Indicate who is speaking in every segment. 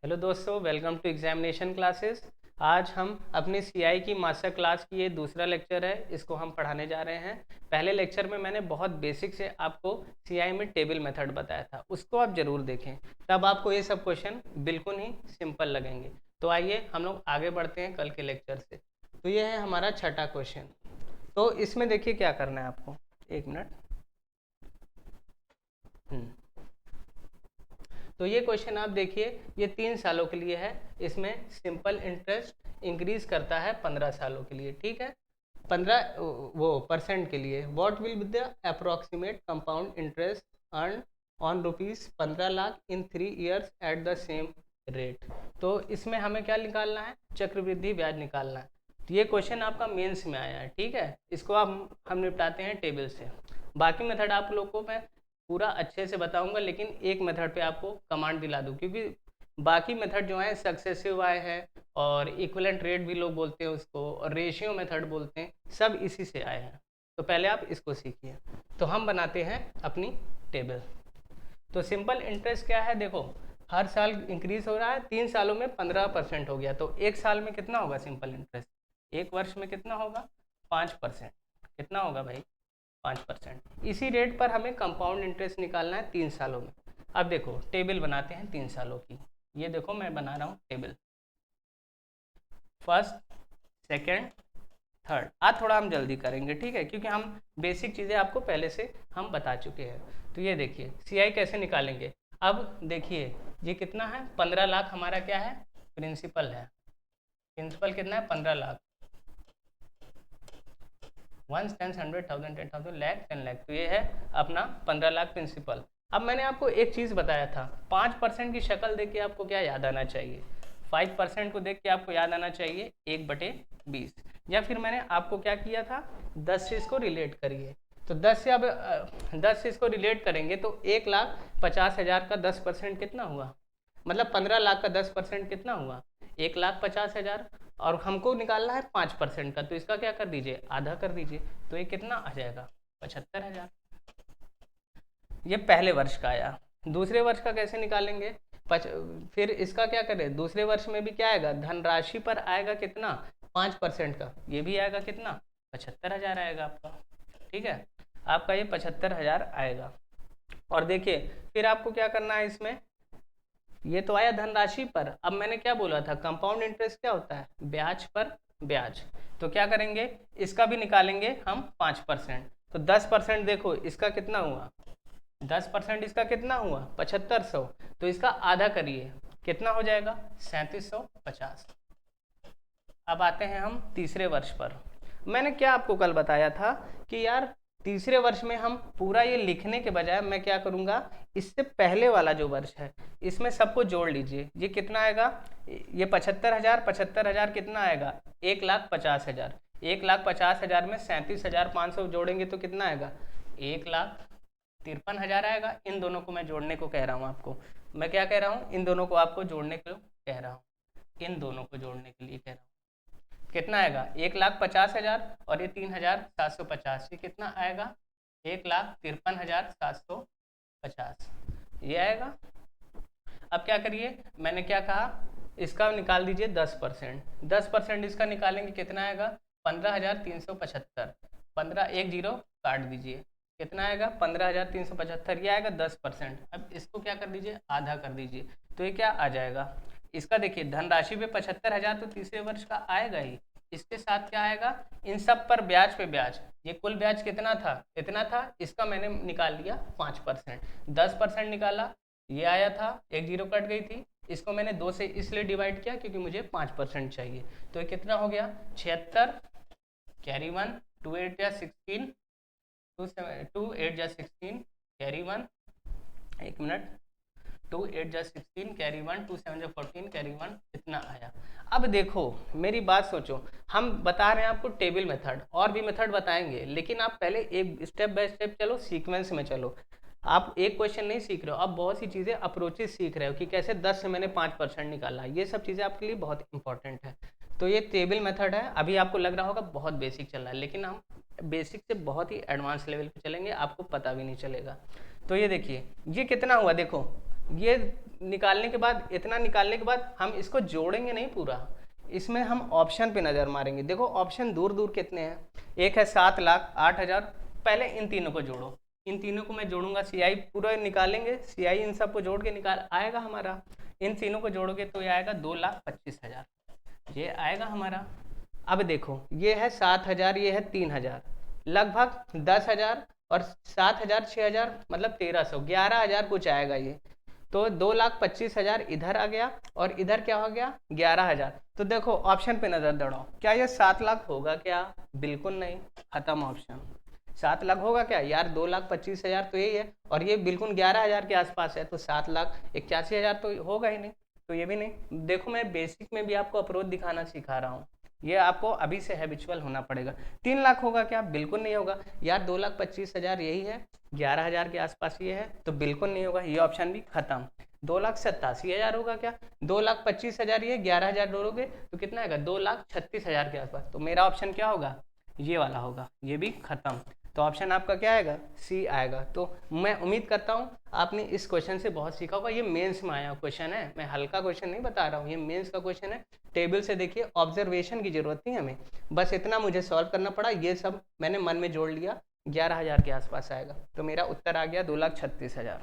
Speaker 1: Hello दोस्तों, welcome to examination classes. आज हम अपनी सीआई की मास्टर क्लास की ये दूसरा लेक्चर है, इसको हम पढ़ाने जा रहे हैं। पहले लेक्चर में मैंने बहुत बेसिक से आपको सीआई में टेबल मेथड बताया था, उसको आप जरूर देखें, तब आपको ये सब क्वेश्चन बिल्कुल ही सिंपल लगेंगे। तो आइए हम लोग आगे बढ़ते हैं कल के लेक्चर से। तो ये है हमारा छठा क्वेश्चन। तो इसमें देखिए क्या करना है आपको। एक मिनट। तो ये क्वेश्चन आप देखिए, ये 3 सालों के लिए है। इसमें सिंपल इंटरेस्ट इंक्रीज करता है 15 सालों के लिए, ठीक है। 15% के लिए what will be the approximate compound interest earn on ₹15 lakh in 3 years at the same rate. तो इसमें हमें क्या निकालना है? चक्रवृद्धि ब्याज निकालना है। तो ये क्वेश्चन आपका मेंस में आया है, ठीक है। इसको हम निपटाते हैं टेबल से। बाकी मेथड आप लोग को मैं पूरा अच्छे से बताऊंगा, लेकिन एक मेथड पे आपको कमांड दिला दूं, क्योंकि बाकी मेथड जो है सक्सेसिव आए हैं और इक्विवेलेंट रेट भी लोग बोलते हैं उसको, और रेशियो मेथड बोलते हैं, सब इसी से आए हैं। तो पहले आप इसको सीखिए। तो हम बनाते हैं अपनी टेबल। तो सिंपल इंटरेस्ट क्या है? देखो, हर साल इंक्रीज हो रहा है, 3 सालों में 15% हो गया, तो एक साल में कितना होगा सिंपल इंटरेस्ट? एक वर्ष में कितना होगा? 5%। कितना होगा भाई? 5%। इसी रेट पर हमें कंपाउंड इंटरेस्ट निकालना है 3 सालों में। अब देखो, टेबल बनाते हैं 3 सालों की। ये देखो मैं बना रहा हूँ टेबल, फर्स्ट, सेकेंड, थर्ड। आज थोड़ा हम जल्दी करेंगे, ठीक है, क्योंकि हम बेसिक चीज़ें आपको पहले से हम बता चुके हैं। तो ये देखिए सीआई कैसे निकालेंगे। अब देखिए, ये कितना है? 15 लाख हमारा क्या है? प्रिंसिपल है। प्रिंसिपल कितना है? 15 लाख। 1 10 100 1000 10,000 लाख 10 लाख। तो ये है अपना 15 लाख प्रिंसिपल। अब मैंने आपको एक चीज़ बताया था, 5% की शक्ल देख के आपको क्या याद आना चाहिए? 5% को देख के आपको याद आना चाहिए 1/20। या फिर मैंने आपको क्या किया था? 10 से इसको रिलेट करिए। तो 10 से अब 10 से इसको रिलेट करेंगे तो 1,50,000 का 10% कितना हुआ? मतलब 15 लाख का 10% कितना हुआ? 1,50,000। और हमको निकालना है 5% का, तो इसका क्या कर दीजिए? आधा कर दीजिए। तो ये कितना आ जाएगा? 75,000। ये पहले वर्ष का आया। दूसरे वर्ष का कैसे निकालेंगे? फिर इसका क्या करें? दूसरे वर्ष में भी क्या आएगा? धनराशि पर आएगा कितना? 5% का। ये भी आएगा कितना? 75,000 आएगा आपका, ठीक है। आपका ये 75,000 आएगा। और देखिए फिर आपको क्या करना है इसमें। ये तो आया धनराशि पर। अब मैंने क्या बोला था? कंपाउंड इंटरेस्ट क्या होता है? ब्याज पर ब्याज। तो क्या करेंगे? इसका भी निकालेंगे हम 5%। तो 10% देखो इसका कितना हुआ? 10% इसका कितना हुआ? 7500। तो इसका आधा करिए, कितना हो जाएगा? 3750। अब आते हैं हम तीसरे वर्ष पर। मैंने क्या आपको कल बताया था कि यार तीसरे वर्ष में हम पूरा ये लिखने के बजाय मैं क्या करूंगा, इससे पहले वाला जो वर्ष है इसमें सबको जोड़ लीजिए। ये कितना आएगा? ये 75,000, 75,000 कितना आएगा? 1,50,000। 1,50,000 में 37,500 जोड़ेंगे तो कितना आएगा? 1,53,000 आएगा। इन दोनों को मैं जोड़ने को कह रहा हूँ आपको। मैं क्या कह रहा हूँ? इन दोनों को आपको जोड़ने को कह रहा हूँ। इन दोनों को जोड़ने के लिए कह रहा हूँ। कितना आएगा? 1,50,000 और ये 3,750, ये कितना आएगा? 1,53,750 ये आएगा। अब क्या करिए, मैंने क्या कहा? इसका निकाल दीजिए 10%। 10% इसका निकालेंगे कितना आएगा? 15,375। 15 एक जीरो काट दीजिए, कितना आएगा? 15,375 ये आएगा 10%। अब इसको क्या कर दीजिए? आधा कर दीजिए। तो ये क्या आ जाएगा? इसका देखिए धनराशि पे 75,000 तो तीसरे वर्ष का आएगा ही। इसके साथ क्या आएगा? इन सब पर ब्याज पे ब्याज। ये कुल ब्याज कितना था? इतना था। इसका मैंने निकाल लिया 5%। 10% निकाला, ये आया था, एक जीरो कट गई थी। इसको मैंने 2 से इसलिए डिवाइड किया क्योंकि मुझे 5% चाहिए। तो ये कितना हो गया? 76 कैरी 1, 2 8 या 16, 2 8 या 16 कैरी 1। एक मिनट। 2 8 जा 16 कैरी 1, 2 7 जा 14 कैरी 1, इतना आया। अब देखो मेरी बात सोचो, हम बता रहे हैं आपको टेबल मेथड, और भी मेथड बताएंगे, लेकिन आप पहले एक स्टेप बाय स्टेप चलो, सीक्वेंस में चलो। आप एक क्वेश्चन नहीं सीख रहे हो, आप बहुत सी चीज़ें अप्रोचेस सीख रहे हो कि कैसे 10 से मैंने 5% निकाला। ये सब चीज़ें आपके लिए बहुत इंपॉर्टेंट है। तो ये टेबल मेथड है। अभी आपको लग रहा होगा बहुत बेसिक चल रहा है, लेकिन हम बेसिक से बहुत ही एडवांस लेवल पे चलेंगे, आपको पता भी नहीं चलेगा। तो ये देखिए, ये कितना हुआ देखो, ये निकालने के बाद, इतना निकालने के बाद हम इसको जोड़ेंगे नहीं पूरा, इसमें हम ऑप्शन पे नज़र मारेंगे। देखो ऑप्शन दूर दूर कितने हैं, एक है 7,08,000। पहले इन तीनों को जोड़ो, इन तीनों को मैं जोड़ूंगा, CI पूरा निकालेंगे, CI इन सब को जोड़ के निकाल आएगा हमारा, इन तीनों को जोड़ोगे तो ये आएगा 2,25,000, ये आएगा हमारा। अब देखो ये है 7,000, ये है 3,000, लगभग 10,000 और 7,000 6,000 मतलब 1,300, 11,000 कुछ आएगा ये। तो 2,25,000 इधर आ गया और इधर क्या हो गया 11,000। तो देखो ऑप्शन पे नजर दौड़ाओ, क्या ये 7 लाख होगा क्या? बिल्कुल नहीं, खत्म ऑप्शन। 7 लाख होगा क्या यार? 2,25,000 तो यही है और ये बिल्कुल 11,000 के आसपास है, तो 7,81,000 तो होगा ही नहीं, तो ये भी नहीं। देखो मैं बेसिक में भी आपको अप्रोच दिखाना सिखा रहा हूँ, ये आपको अभी से हैबिचुअल होना पड़ेगा। 3 लाख होगा क्या? बिल्कुल नहीं होगा यार, 2,25,000 यही है, 11,000 के आसपास ये है, तो बिल्कुल नहीं होगा, ये ऑप्शन भी खत्म। 2,87,000 होगा क्या? 2,25,000 ये 11,000 जोड़ोगे तो कितना आएगा? 2,36,000 के आसपास। तो मेरा ऑप्शन क्या होगा? ये वाला होगा, ये भी खत्म। तो ऑप्शन आपका क्या आएगा? सी आएगा। तो मैं उम्मीद करता हूँ आपने इस क्वेश्चन से बहुत सीखा होगा। ये मेंस में आया क्वेश्चन है, मैं हल्का क्वेश्चन नहीं बता रहा हूँ, ये मेंस का क्वेश्चन है। टेबल से देखिए, ऑब्जर्वेशन की जरूरत नहीं हमें, बस इतना मुझे सॉल्व करना पड़ा, ये सब मैंने मन में जोड़ लिया, 11,000 के आसपास आएगा। तो मेरा उत्तर आ गया 2,36,000।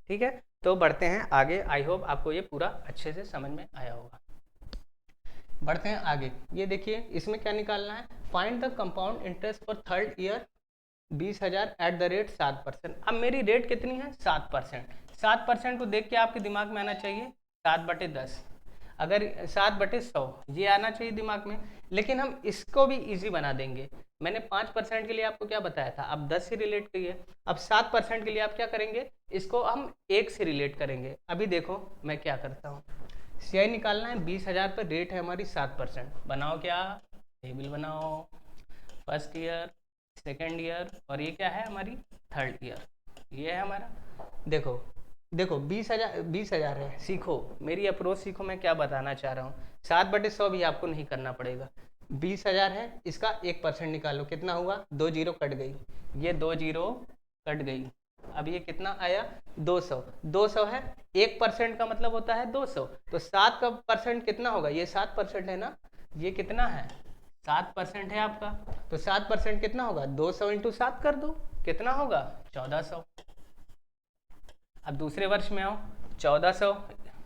Speaker 1: ठीक है, तो बढ़ते हैं आगे। आई होप आपको ये पूरा अच्छे से समझ में आया होगा। बढ़ते हैं आगे। ये देखिए इसमें क्या निकालना है, find the compound interest for third year 20,000 at the rate 7%। अब मेरी रेट कितनी है? 7%। 7% को देख के आपके दिमाग में आना चाहिए 7/10, अगर 7/100 ये आना चाहिए दिमाग में। लेकिन हम इसको भी इजी बना देंगे। मैंने 5% के लिए आपको क्या बताया था, अब 10 से रिलेट करिए। अब 7% के लिए आप क्या करेंगे, इसको हम 1 से रिलेट करेंगे। अभी देखो मैं क्या करता हूँ, CI निकालना है, 20,000 पर रेट है हमारी 7%। बनाओ क्या, टेबल बनाओ, फर्स्ट ईयर, सेकेंड ईयर, और ये क्या है हमारी थर्ड ईयर, ये है हमारा। देखो देखो 20,000 है, सीखो मेरी अप्रोच सीखो, मैं क्या बताना चाह रहा हूँ। 7/100 भी आपको नहीं करना पड़ेगा। 20,000 है, इसका 1% निकालो, कितना हुआ? 2 जीरो कट गई, ये 2 जीरो कट गई। अब ये कितना आया? 200। 200 है, 1% का मतलब होता है 200, तो 7 का परसेंट कितना होगा? ये 7% है ना, ये कितना है? 7% है आपका, तो 7% कितना होगा? 200 इंटू 7 कर दो, कितना होगा? 1400। अब दूसरे वर्ष में आओ, 1400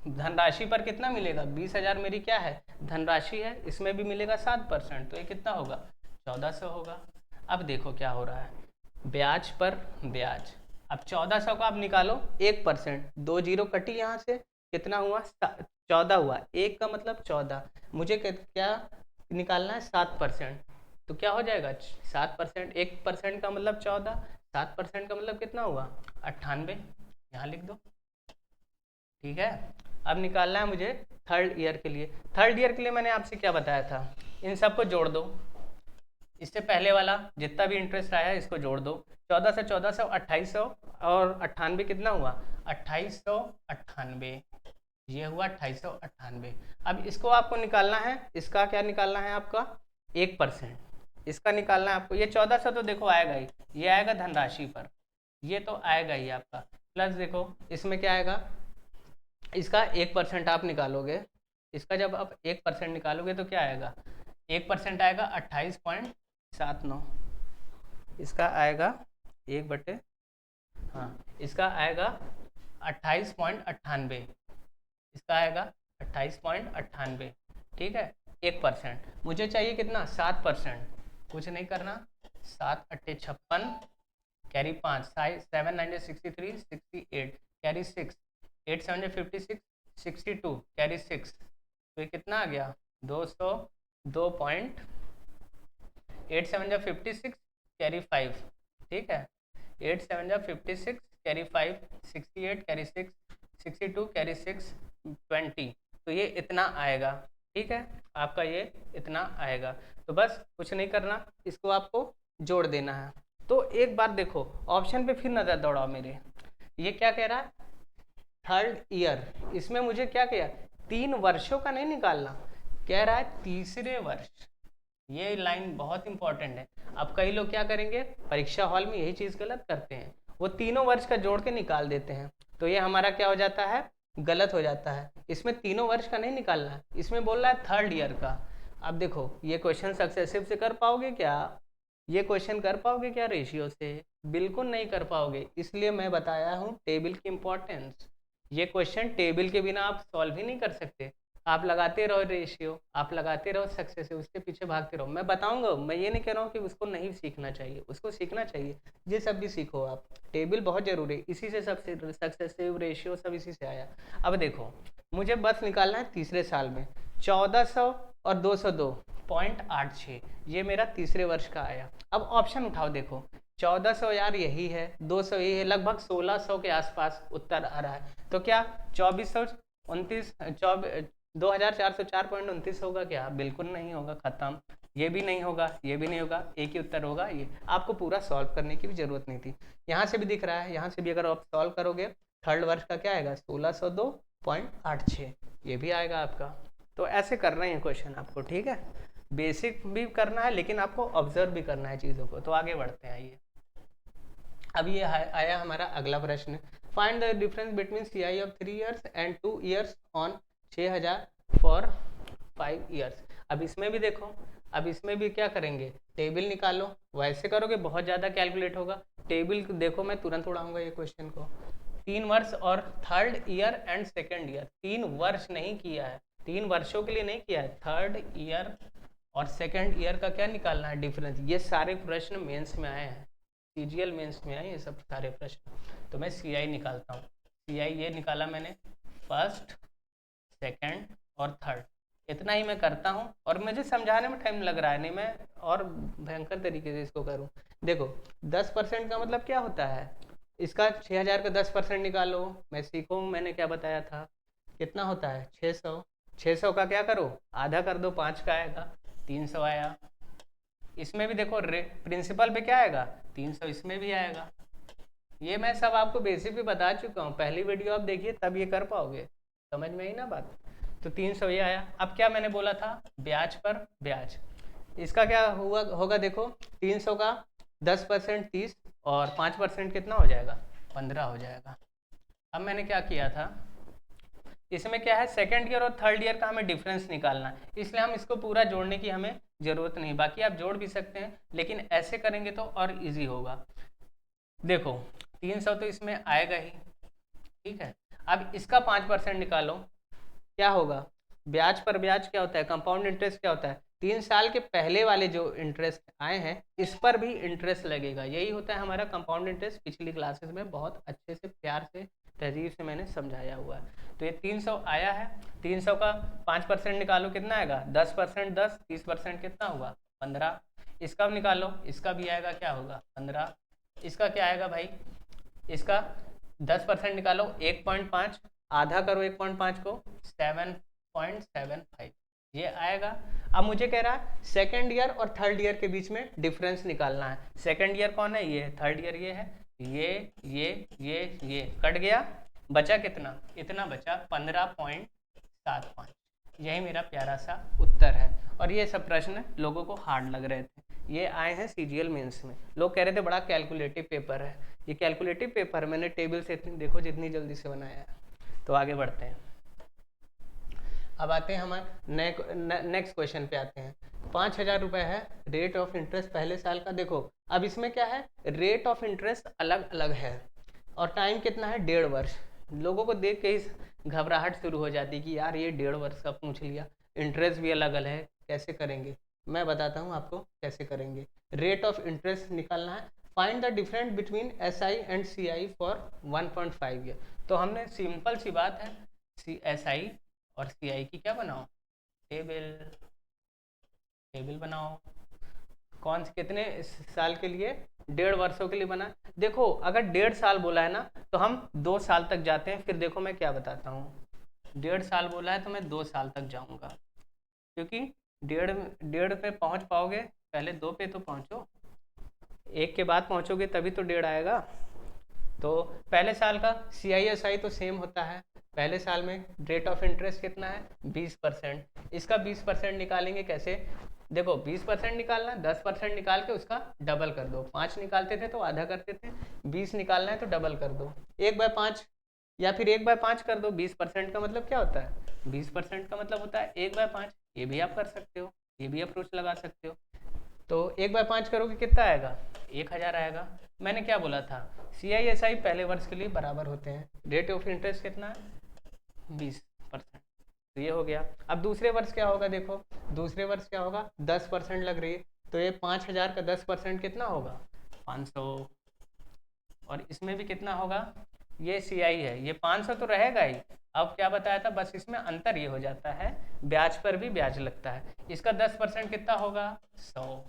Speaker 1: धनराशि पर कितना मिलेगा? 20,000 मेरी क्या है? धनराशि है, इसमें भी मिलेगा 7%, तो ये कितना होगा? 1400 होगा। अब देखो क्या हो रहा है, ब्याज पर ब्याज। अब 1400 का आप निकालो 1%, 2 जीरो कटी यहाँ से, कितना हुआ? 14 हुआ, 1 का मतलब 14, मुझे क्या निकालना है? 7%, तो क्या हो जाएगा? 7%, 1% का मतलब 14, 7% का मतलब कितना हुआ? 98, यहाँ लिख दो। ठीक है, अब निकालना है मुझे थर्ड ईयर के लिए। थर्ड ईयर के लिए मैंने आपसे क्या बताया था, इन सबको जोड़ दो, इससे पहले वाला जितना भी इंटरेस्ट आया है इसको जोड़ दो। 14 से 1400 2800 और 98 कितना हुआ? 2898, ये हुआ 2898। अब इसको आपको निकालना है, इसका क्या निकालना है आपका? 1%, इसका निकालना है आपको। ये 1400 तो देखो आएगा ही, ये आएगा धनराशि पर, ये तो आएगा ही आपका। प्लस देखो इसमें क्या आएगा, इसका 1% आप निकालोगे, इसका जब आप 1% निकालोगे तो क्या आएगा? 1% आएगा 28.79, इसका आएगा 1/, हाँ इसका आएगा 28.98, इसका आएगा 28.98। ठीक है, 1%, मुझे चाहिए कितना? 7%, कुछ नहीं करना, 7 अट्ठे 56, कैरी 5, 7 9 63 68, कैरी 6, 8 7 56 62, कैरी 6, तो ये कितना आ गया? 202.8 7 56 कैरी 5। ठीक है, 8 7 56 कैरी 5, 68 कैरी 6, 62 कैरी 6, 20, तो ये इतना आएगा। ठीक है, आपका ये इतना आएगा। तो बस कुछ नहीं करना, इसको आपको जोड़ देना है। तो एक बार देखो ऑप्शन पे फिर नज़र दौड़ाओ मेरे, ये क्या कह रहा है? थर्ड ईयर, इसमें मुझे क्या किया? 3 वर्षों का नहीं निकालना, कह रहा है तीसरे वर्ष। ये लाइन बहुत इंपॉर्टेंट है। अब कई लोग क्या करेंगे, परीक्षा हॉल में यही चीज़ गलत करते हैं, वो तीनों वर्ष का जोड़ के निकाल देते हैं। तो ये हमारा क्या हो जाता है, गलत हो जाता है। इसमें तीनों वर्ष का नहीं निकालना है, इसमें बोल रहा है थर्ड ईयर का। अब देखो ये क्वेश्चन सक्सेसिव से कर पाओगे क्या, ये क्वेश्चन कर पाओगे क्या रेशियो से, बिल्कुल नहीं कर पाओगे। इसलिए मैं बताया हूँ टेबल की इंपॉर्टेंस। ये क्वेश्चन टेबल के बिना आप सॉल्व ही नहीं कर सकते। आप लगाते रहो रेशियो, आप लगाते रहो सक्सेसिव, उसके पीछे भागते रहो। मैं बताऊंगा, मैं ये नहीं कह रहा हूँ कि उसको नहीं सीखना चाहिए, उसको सीखना चाहिए, ये सब भी सीखो आप। टेबल बहुत जरूरी है, इसी से सबसे सक्सेसिव रेशियो सब इसी से आया। अब देखो मुझे बस निकालना है तीसरे साल में 1400 और 202.86, ये मेरा तीसरे वर्ष का आया। अब ऑप्शन उठाओ, देखो 1400 यार यही है, 200 यही है, लगभग 1600 के आसपास उत्तर आ रहा है। तो क्या 2429 2404.29 होगा क्या, बिल्कुल नहीं होगा, खत्म। ये भी नहीं होगा, ये भी नहीं होगा, एक ही उत्तर होगा ये। आपको पूरा सॉल्व करने की भी जरूरत नहीं थी। यहाँ से भी दिख रहा है, यहाँ से भी अगर आप सॉल्व करोगे थर्ड वर्ष का क्या आएगा 1602.86, ये भी आएगा आपका। तो ऐसे करना है क्वेश्चन आपको, ठीक है। बेसिक भी करना है लेकिन आपको ऑब्जर्व भी करना है चीज़ों को। तो आगे बढ़ते हैं, आइए। अब ये आया हमारा अगला प्रश्न, find the difference between CI of 3 years and 2 years on 6000 for 5 years. अब इसमें भी देखो, अब इसमें भी क्या करेंगे, टेबल निकालो। वैसे करोगे बहुत ज़्यादा कैलकुलेट होगा, टेबल देखो मैं तुरंत उड़ाऊंगा ये क्वेश्चन को। 3 वर्ष और third year and second year, 3 वर्ष नहीं किया है, 3 वर्षों के लिए नहीं किया है, थर्ड ईयर और सेकेंड ईयर का क्या निकालना है डिफरेंस। ये सारे प्रश्न मेंस में आए हैं, CGL मेंस में आए ये सब सारे प्रश्न। तो मैं CI निकालता हूँ। CI ये निकाला मैंने, फर्स्ट, सेकेंड और थर्ड, इतना ही मैं करता हूँ। और मुझे समझाने में टाइम लग रहा है, नहीं मैं और भयंकर तरीके से इसको करूँ। देखो 10% का मतलब क्या होता है, इसका 6000 का 10% निकालो। मैं सीखूँ, मैंने क्या बताया था, कितना होता है 600। 600 का क्या करो, आधा कर दो, 5 का आएगा, 300 आया। इसमें भी देखो प्रिंसिपल पे क्या आएगा 300, इसमें भी आएगा। ये मैं सब आपको बेसिक भी बता चुका हूँ, पहली वीडियो आप देखिए तब ये कर पाओगे, समझ में ही ना बात। तो 300 ये आया। अब क्या मैंने बोला था, ब्याज पर ब्याज, इसका क्या हुआ होगा, देखो 300 का 10% 30 और 5% कितना हो जाएगा 15 हो जाएगा। अब मैंने क्या किया था, इसमें क्या है सेकेंड ईयर और थर्ड ईयर का हमें डिफरेंस निकालना है, इसलिए हम इसको पूरा जोड़ने की हमें जरूरत नहीं। बाकी आप जोड़ भी सकते हैं लेकिन ऐसे करेंगे तो और इजी होगा। देखो 300 तो इसमें आएगा ही, ठीक है। अब इसका 5% निकालो, क्या होगा, ब्याज पर ब्याज क्या होता है, कंपाउंड इंटरेस्ट क्या होता है, 3 साल के पहले वाले जो इंटरेस्ट आए हैं इस पर भी इंटरेस्ट लगेगा, यही होता है हमारा कंपाउंड इंटरेस्ट। पिछली क्लासेस में बहुत अच्छे से प्यार से तहजीब से मैंने समझाया हुआ है। तो ये 300 आया है, 300 का 5% निकालो, कितना आएगा 10%, 10 30% कितना हुआ 15। इसका निकालो, इसका भी आएगा, क्या होगा 15। इसका क्या आएगा भाई, इसका 10% निकालो 1.5, आधा करो 1.5 को 7.75, ये आएगा। अब मुझे कह रहा है सेकेंड ईयर और थर्ड ईयर के बीच में डिफरेंस निकालना है। सेकेंड ईयर कौन है, ये, थर्ड ईयर ये है, ये कट गया, बचा कितना, इतना बचा 15.75। यही मेरा प्यारा सा उत्तर है। और ये सब प्रश्न लोगों को हार्ड लग रहे थे, ये आए हैं CGL मेंस में। लोग कह रहे थे बड़ा कैलकुलेटिव पेपर है, ये कैलकुलेटिव पेपर मैंने टेबल से इतनी देखो जितनी जल्दी से बनाया है। तो आगे बढ़ते हैं, अब आते हैं हमारे नेक्स्ट क्वेश्चन पे आते हैं। 5000 रुपये है रेट ऑफ इंटरेस्ट पहले साल का। देखो अब इसमें क्या है, रेट ऑफ इंटरेस्ट अलग अलग है और टाइम कितना है 1.5 वर्ष। लोगों को देख के ही घबराहट शुरू हो जाती कि यार ये 1.5 वर्ष का पूछ लिया, इंटरेस्ट भी अलग अलग है, कैसे करेंगे। मैं बताता हूँ आपको कैसे करेंगे। रेट ऑफ इंटरेस्ट निकालना है, find the difference between SI and CI for 1.5 year. तो हमने सिंपल सी बात है, SI और CI की क्या बनाओ, टेबल बनाओ। कौन से कितने साल के लिए, 1.5 वर्षों के लिए बना। देखो अगर 1.5 साल बोला है ना तो हम 2 साल तक जाते हैं। फिर देखो मैं क्या बताता हूँ, 1.5 साल बोला है तो मैं 2 साल तक जाऊँगा, क्योंकि 1.5 पे पहुँच पाओगे, पहले 2 पे तो पहुँचो, 1 के बाद पहुँचोगे तभी तो 1.5 आएगा। तो पहले साल का CI SI तो सेम होता है। पहले साल में रेट ऑफ इंटरेस्ट कितना है 20%, इसका 20% निकालेंगे कैसे, देखो 20% निकालना, 10% निकाल के उसका डबल कर दो। 5 निकालते थे तो आधा करते थे, 20 निकालना है तो डबल कर दो, 1/5 या फिर 1/5 कर दो। 20% का मतलब क्या होता है? 20% का मतलब होता है 1/5। ये भी आप कर सकते हो, ये भी अप्रोच लगा सकते हो। तो 1/5 करोगे कितना आएगा? 1000 आएगा। मैंने क्या बोला था? CISI पहले वर्ष के लिए बराबर होते हैं। रेट ऑफ इंटरेस्ट कितना है? 20%। तो ये हो गया। अब दूसरे वर्ष क्या होगा? देखो दूसरे वर्ष क्या होगा, 10% लग रही है, तो ये 5000 का 10% कितना होगा? 500। और इसमें भी कितना होगा? ये CI है, ये 500 तो रहेगा ही। अब क्या बताया था, बस इसमें अंतर ये हो जाता है, ब्याज पर भी ब्याज लगता है। इसका 10% कितना होगा? 100।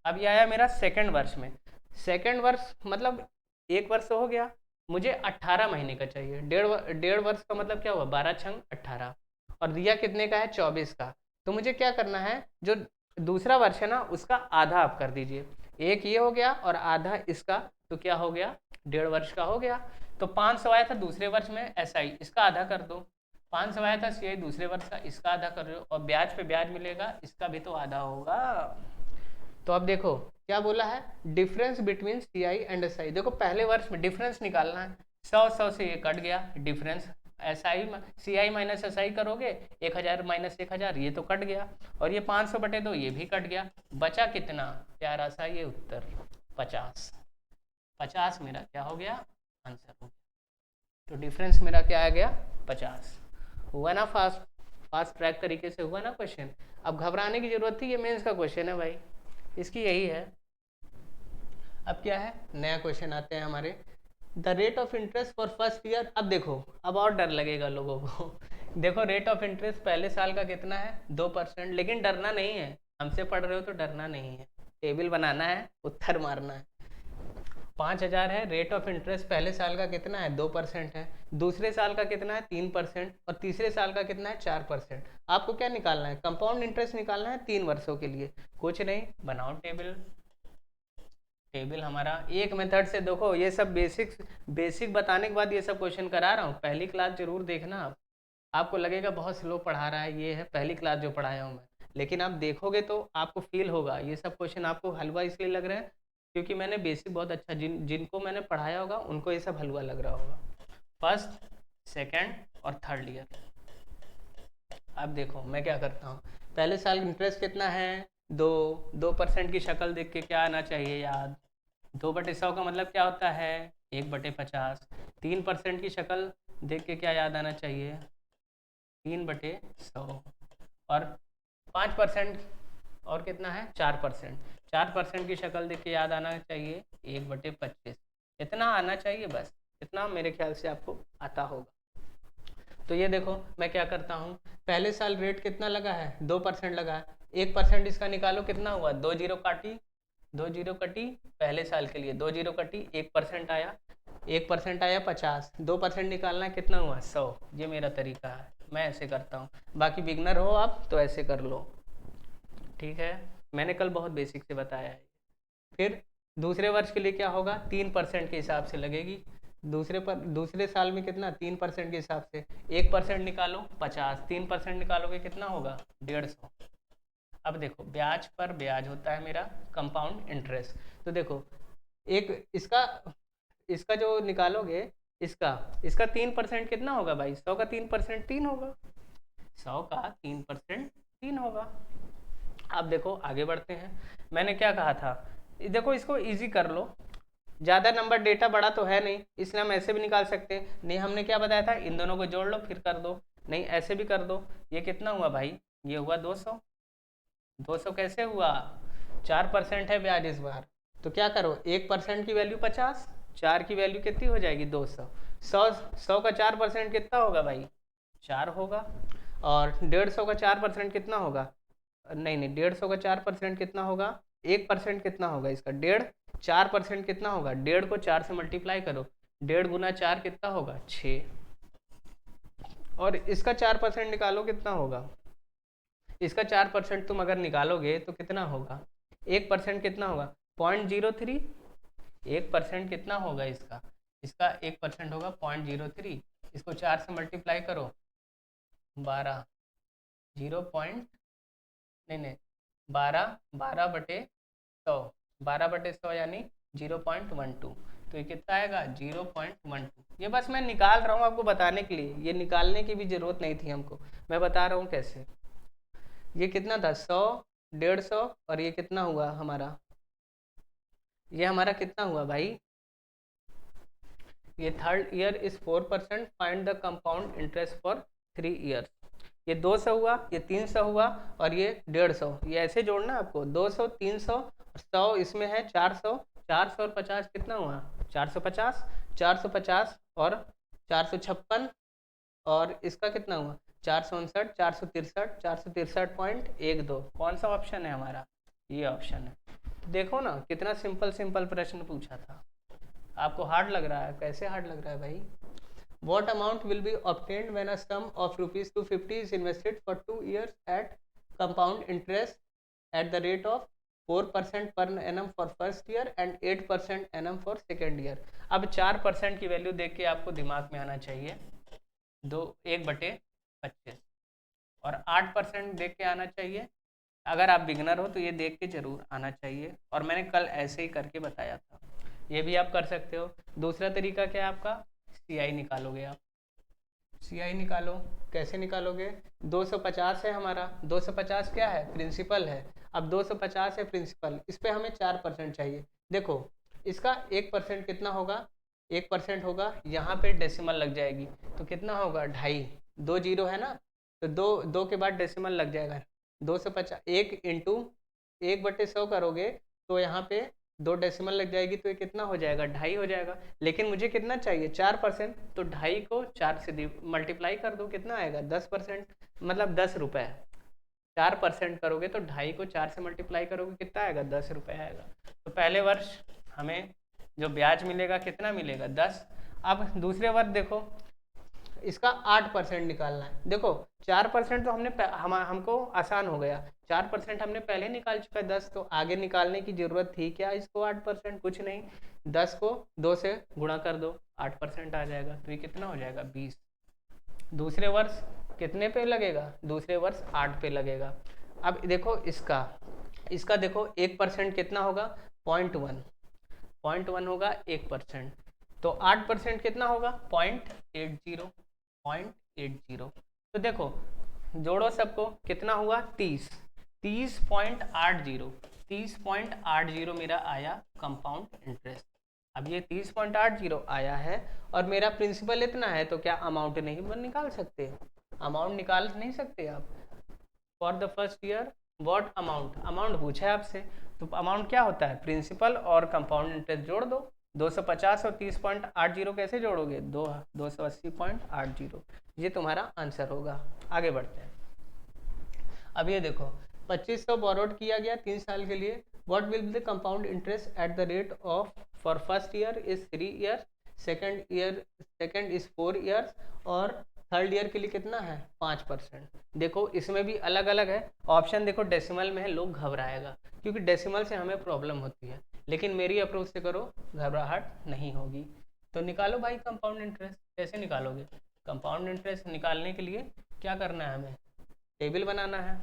Speaker 1: अब ये आया मेरा सेकंड वर्ष में। सेकंड वर्ष मतलब एक वर्ष हो गया, मुझे 18 महीने का चाहिए। डेढ़ वर्ष का मतलब क्या हुआ? 12 छंग 18। और दिया कितने का है? 24 का। तो मुझे क्या करना है, जो दूसरा वर्ष है ना उसका आधा आप कर दीजिए। एक ये हो गया और आधा इसका, तो क्या हो गया? 1.5 वर्ष का हो गया। तो 500 आया था दूसरे वर्ष में SI, इसका आधा कर दो। 500 आया था CI दूसरे वर्ष का, इसका आधा कर रहे हो, और ब्याज पे ब्याज मिलेगा, इसका भी तो आधा होगा। तो अब देखो क्या बोला है, difference between CI and SI। देखो पहले वर्ष में डिफरेंस निकालना है। 100 से ये कट गया डिफरेंस, CI माइनस SI करोगे, 1000 माइनस 1000, ये तो कट गया। और ये 500/2 ये भी कट गया। बचा कितना प्यारा सा ये उत्तर? 50। 50 मेरा क्या हो गया? आंसर हो गया। तो डिफरेंस मेरा क्या आ गया? 50। हुआ ना फास्ट फास्ट ट्रैक तरीके से हुआ ना क्वेश्चन। अब घबराने की जरूरत थी, ये मेंस का क्वेश्चन है भाई, इसकी यही है। अब क्या है, नया क्वेश्चन आते हैं हमारे। The rate of interest for first year. अब देखो, अब और डर लगेगा लोगों को। देखो रेट ऑफ इंटरेस्ट पहले साल का कितना है? 2%। लेकिन डरना नहीं है, हमसे पढ़ रहे हो तो डरना नहीं है। टेबल बनाना है, उत्तर मारना है। 5000 है, रेट ऑफ इंटरेस्ट पहले साल का कितना है? 2% है। दूसरे साल का कितना है? 3%। और तीसरे साल का कितना है? 4%। आपको क्या निकालना है? कंपाउंड इंटरेस्ट निकालना है 3 वर्षों के लिए। कुछ नहीं, बनाओ टेबल। टेबल हमारा एक मेथड से, देखो ये सब बेसिक बताने के बाद ये सब क्वेश्चन करा रहा हूँ। पहली क्लास जरूर देखना आप। आपको लगेगा बहुत स्लो पढ़ा रहा है, ये है पहली क्लास जो पढ़ाया हूँ मैं। लेकिन आप देखोगे तो आपको फील होगा ये सब क्वेश्चन आपको हलवा इसलिए लग रहा है क्योंकि मैंने बेसिक बहुत अच्छा, जिनको मैंने पढ़ाया होगा उनको ये सब हलवा लग रहा होगा। फर्स्ट, सेकेंड और थर्ड ईयर। अब देखो मैं क्या करता हूँ, पहले साल इंटरेस्ट कितना है? 2% की शक्ल देख के क्या आना चाहिए याद? 2/100 का मतलब क्या होता है? 1/50। 3% की शक्ल देख के क्या याद आना चाहिए? 3/100। और 5%, और कितना है? 4%। 4% की शक्ल देख के याद आना चाहिए 1/25। इतना आना चाहिए बस, इतना मेरे ख्याल से आपको आता होगा। तो ये देखो मैं क्या करता हूँ, पहले साल रेट कितना लगा है? 2% लगा है। 1% इसका निकालो, कितना हुआ? 2 जीरो काटी, 2 जीरो कटी, पहले साल के लिए 2 जीरो कटी, 1% आया, 1% आया 50। 2% निकालना है, कितना हुआ? 100। ये मेरा तरीका है, मैं ऐसे करता हूँ। बाकी बिगनर हो आप तो ऐसे कर लो, ठीक है। मैंने कल बहुत बेसिक से बताया है। फिर दूसरे वर्ष के लिए क्या होगा? 3% के हिसाब से लगेगी। दूसरे साल में कितना? 3% के हिसाब से। 1% निकालो 50, 3% निकालोगे कितना होगा? 150। अब देखो ब्याज पर ब्याज होता है मेरा कंपाउंड इंटरेस्ट। तो देखो एक इसका जो निकालोगे, इसका 3% कितना होगा भाई? 100 का 3% 3 होगा। 100 का 3% 3 होगा। अब देखो आगे बढ़ते हैं। मैंने क्या कहा था, देखो इसको इजी कर लो, ज़्यादा नंबर डेटा बड़ा तो है नहीं, इसलिए हम ऐसे भी निकाल सकते हैं। नहीं, हमने क्या बताया था, इन दोनों को जोड़ लो फिर कर दो। नहीं, ऐसे भी कर दो। ये कितना हुआ भाई? ये हुआ 200। 200 कैसे हुआ? 4% है ब्याज इस बार। तो क्या करो, 1% की वैल्यू 50, 4 की वैल्यू कितनी हो जाएगी? 200। 100 का 4% कितना होगा भाई? 4 होगा। और 150 का 4% कितना होगा? नहीं नहीं, 150 का 4% कितना होगा? 1% कितना होगा इसका? 1.5। 4% कितना होगा? 1.5 को 4 से मल्टीप्लाई करो, 1.5 गुना 4 कितना होगा? 6। और इसका 4% निकालो कितना होगा? इसका 4% तुम अगर निकालोगे तो कितना होगा? 1% कितना होगा? 0.03। 1% कितना होगा इसका? इसका 1% होगा 0.03। इसको 4 से मल्टीप्लाई करो, 12, 0 पॉइंट, नहीं नहीं, 12/100, 12/100 यानी 0.12। तो ये कितना आएगा? 0.12। ये बस मैं निकाल रहा हूँ आपको बताने के लिए, ये निकालने की भी जरूरत नहीं थी हमको, मैं बता रहा हूँ कैसे। ये कितना था 100, 150 और ये कितना हुआ हमारा, ये हमारा कितना हुआ भाई, ये third year is 4%, find the compound interest for 3 years. ये 200 हुआ, ये 300 हुआ और ये 150, ये ऐसे जोड़ना आपको, 200 300 100 इसमें है 400, 400 और 50 कितना हुआ 450, 450 और 456 और इसका कितना हुआ 459, 463, 463.12। कौन सा ऑप्शन है हमारा, ये ऑप्शन है। देखो ना कितना सिंपल सिंपल प्रश्न पूछा था, आपको हार्ड लग रहा है, कैसे हार्ड लग रहा है भाई। What amount will be obtained when a sum of rupees 250 is invested for 2 years at compound interest at the rate of 4% per annum for first year and 8% annum for second year। अब 4% की value देख के आपको दिमाग में आना चाहिए, 1/25 और 8% देख के आना चाहिए। अगर आप बिगनर हो तो ये देख के जरूर आना चाहिए, और मैंने कल ऐसे ही करके बताया था, ये भी आप कर सकते हो। दूसरा तरीका क्या है आपका, CI निकालोगे आप, CI निकालो, कैसे निकालोगे, 250 है हमारा, 250 क्या है प्रिंसिपल है, अब 250 है प्रिंसिपल, इस पे हमें 4% चाहिए। देखो इसका 1% कितना होगा, 1% होगा, यहाँ पे डेसिमल लग जाएगी तो कितना होगा 2.5, 2 जीरो है ना, तो 2 के बाद डेसिमल लग जाएगा, 250 1 इंटू 1/100 करोगे तो यहाँ पे 2 डेसिमल लग जाएगी, तो ये कितना हो जाएगा 2.5 हो जाएगा। लेकिन मुझे कितना चाहिए 4%, तो 2.5 को 4 से मल्टीप्लाई कर दो, कितना आएगा 10%, मतलब 10 रुपये। 4% करोगे तो 2.5 को 4 से मल्टीप्लाई करोगे कितना आएगा 10 रुपये आएगा। तो पहले वर्ष हमें जो ब्याज मिलेगा कितना मिलेगा 10। अब दूसरे वर्ष देखो, इसका 8% निकालना है। देखो 4% तो हमको आसान हो गया, 4% हमने पहले निकाल चुका है 10, तो आगे निकालने की जरूरत थी क्या इसको 8%, कुछ नहीं, 10 को 2 से गुणा कर दो 8% आ जाएगा, तो ये कितना हो जाएगा 20। दूसरे वर्ष कितने पे लगेगा, दूसरे वर्ष 8 पे लगेगा। अब देखो इसका देखो 1% कितना होगा 0.1 होगा 1%, तो 8% कितना होगा 0.80। तो देखो जोड़ो सबको, कितना हुआ 30.80 मेरा आया कंपाउंड इंटरेस्ट। अब ये 30.80 आया है और मेरा प्रिंसिपल इतना है, तो क्या अमाउंट नहीं निकाल सकते, अमाउंट निकाल नहीं सकते आप। For the first year what amount पूछा है आपसे, तो अमाउंट क्या होता है प्रिंसिपल और कंपाउंड इंटरेस्ट जोड़ दो। 250 और 30.80 कैसे जोड़ोगे 280.80, ये तुम्हारा आंसर होगा। आगे बढ़ते हैं। अब ये देखो 2500 बोरोड किया गया 3 साल के लिए, what will be the compound interest at the rate of for first year is 3 years, second is 4 years और थर्ड ईयर के लिए कितना है 5%। देखो इसमें भी अलग अलग है ऑप्शन, देखो डेसिमल में है, लोग घबराएगा क्योंकि डेसिमल से हमें प्रॉब्लम होती है, लेकिन मेरी अप्रोच से करो घबराहट नहीं होगी। तो निकालो भाई कंपाउंड इंटरेस्ट, कैसे निकालोगे कंपाउंड इंटरेस्ट निकालने के लिए क्या करना है हमें, टेबल बनाना है,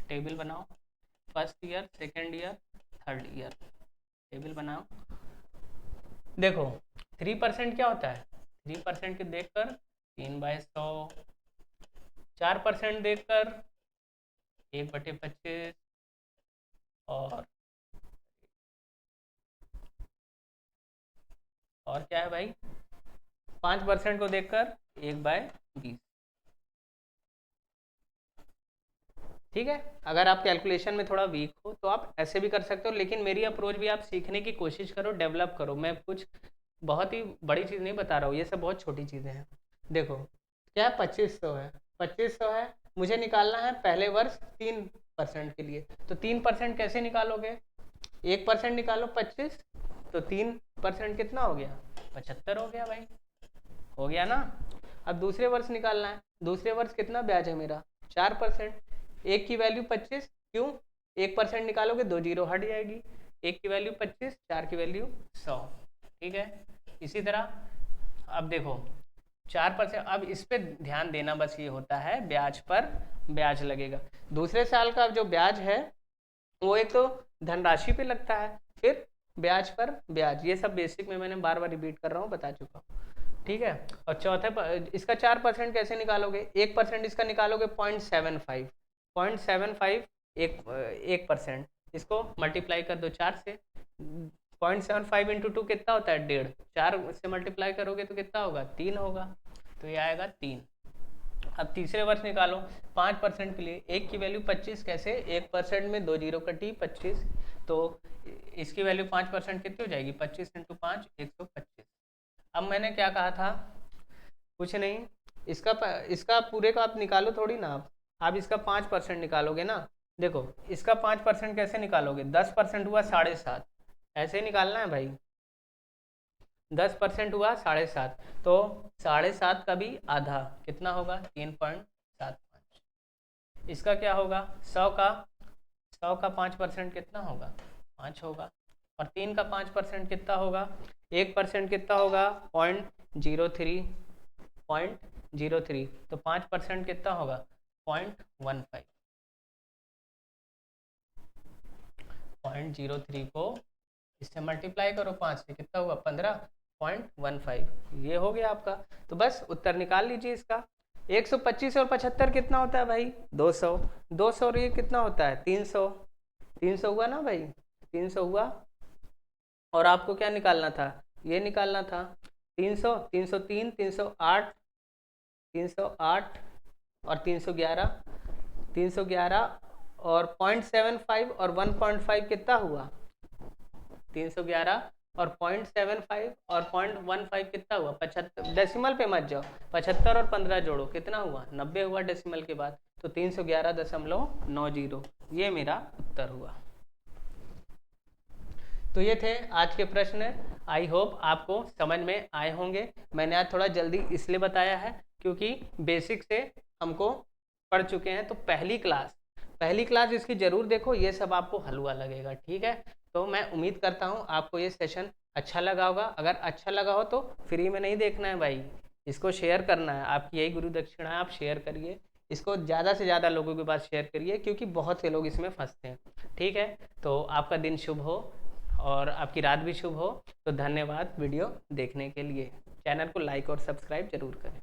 Speaker 1: टेबल बनाओ, first year second year third year, table बनाओ। देखो 3% क्या होता है, 3% के देखकर 3/100, 4% देखकर 1/25 और क्या है भाई 5% को देखकर 1/20। ठीक है, अगर आप कैलकुलेशन में थोड़ा वीक हो तो आप ऐसे भी कर सकते हो, लेकिन मेरी अप्रोच भी आप सीखने की कोशिश करो, डेवलप करो। मैं कुछ बहुत ही बड़ी चीज़ नहीं बता रहा हूँ, ये सब बहुत छोटी चीज़ें हैं। देखो क्या 2500 है, 2500 है, मुझे निकालना है पहले वर्ष 3% के लिए, तो 3% कैसे निकालोगे, 1% निकालो 25, तो 3% कितना हो गया 75 हो गया भाई, हो गया ना। अब दूसरे वर्ष निकालना है, दूसरे वर्ष कितना ब्याज है मेरा 4%, एक की वैल्यू 25, क्यों 1% निकालोगे 2 जीरो हट जाएगी, एक की वैल्यू 25, 4 की वैल्यू 100। ठीक है, इसी तरह अब देखो 4%, अब इस पे ध्यान देना, बस ये होता है ब्याज पर ब्याज लगेगा। दूसरे साल का जो ब्याज है वो एक तो धनराशि पे लगता है, फिर ब्याज पर ब्याज, ये सब बेसिक में मैंने बार बार रिपीट कर रहा हूँ, बता चुका हूँ। ठीक है। और चौथे इसका 4% कैसे निकालोगे, 1% इसका निकालोगे 0.75, 0.75 1%, इसको मल्टीप्लाई कर दो 4 से, 0.75 इंटू 2 कितना होता है 1.5, 4 से मल्टीप्लाई करोगे तो कितना होगा 3 होगा, तो ये आएगा 3। अब तीसरे वर्ष निकालो 5% के लिए, एक की वैल्यू 25, कैसे 1% में 2 जीरो कटी 25, तो इसकी वैल्यू 5% कितनी हो जाएगी 25 इंटू 5 125। अब मैंने क्या कहा था, कुछ नहीं, इसका पूरे का आप निकालो थोड़ी ना, आप इसका 5% निकालोगे ना। देखो इसका 5% कैसे निकालोगे, 10% हुआ 7.5, ऐसे ही निकालना है भाई, 10% हुआ 7.5, तो 7.5 का भी आधा कितना होगा 3.75। इसका क्या होगा 100 का 5% कितना होगा 5 होगा, और 3 का 5% कितना होगा, 1% कितना होगा 0.03, तो 5% कितना होगा 0.15, 0.03 को इससे मल्टीप्लाई करो 5 से, कितना हुआ 15.15, ये हो गया आपका। तो बस उत्तर निकाल लीजिए इसका। 125 और 75 कितना होता है भाई 200, 200 और ये कितना होता है 300, 300 हुआ ना भाई, 300 हुआ। और आपको क्या निकालना था, ये निकालना था 300, 303, 308, 308 और 311, 311 और 0.75 और 1.5 कितना हुआ 311 और 0.75 और 0.15 कितना हुआ 75, डेसिमल पे मत जाओ, 75 और 15 जोड़ो कितना हुआ 90 हुआ डेसिमल के बाद, तो 311.90, ये मेरा उत्तर हुआ। तो ये थे आज के प्रश्न, आई होप आपको समझ में आए होंगे। मैंने आज थोड़ा जल्दी इसलिए बताया है क्योंकि बेसिक से हमको पढ़ चुके हैं, तो पहली क्लास इसकी जरूर देखो, ये सब आपको हलवा लगेगा, ठीक है। तो मैं उम्मीद करता हूँ आपको ये सेशन अच्छा लगा होगा, अगर अच्छा लगा हो तो फ्री में नहीं देखना है भाई, इसको शेयर करना है, आपकी यही गुरु दक्षिणा है, आप शेयर करिए इसको, ज़्यादा से ज़्यादा लोगों के पास शेयर करिए, क्योंकि बहुत से लोग इसमें फंसते हैं, ठीक है। तो आपका दिन शुभ हो और आपकी रात भी शुभ हो। तो धन्यवाद वीडियो देखने के लिए, चैनल को लाइक और सब्सक्राइब जरूर करें।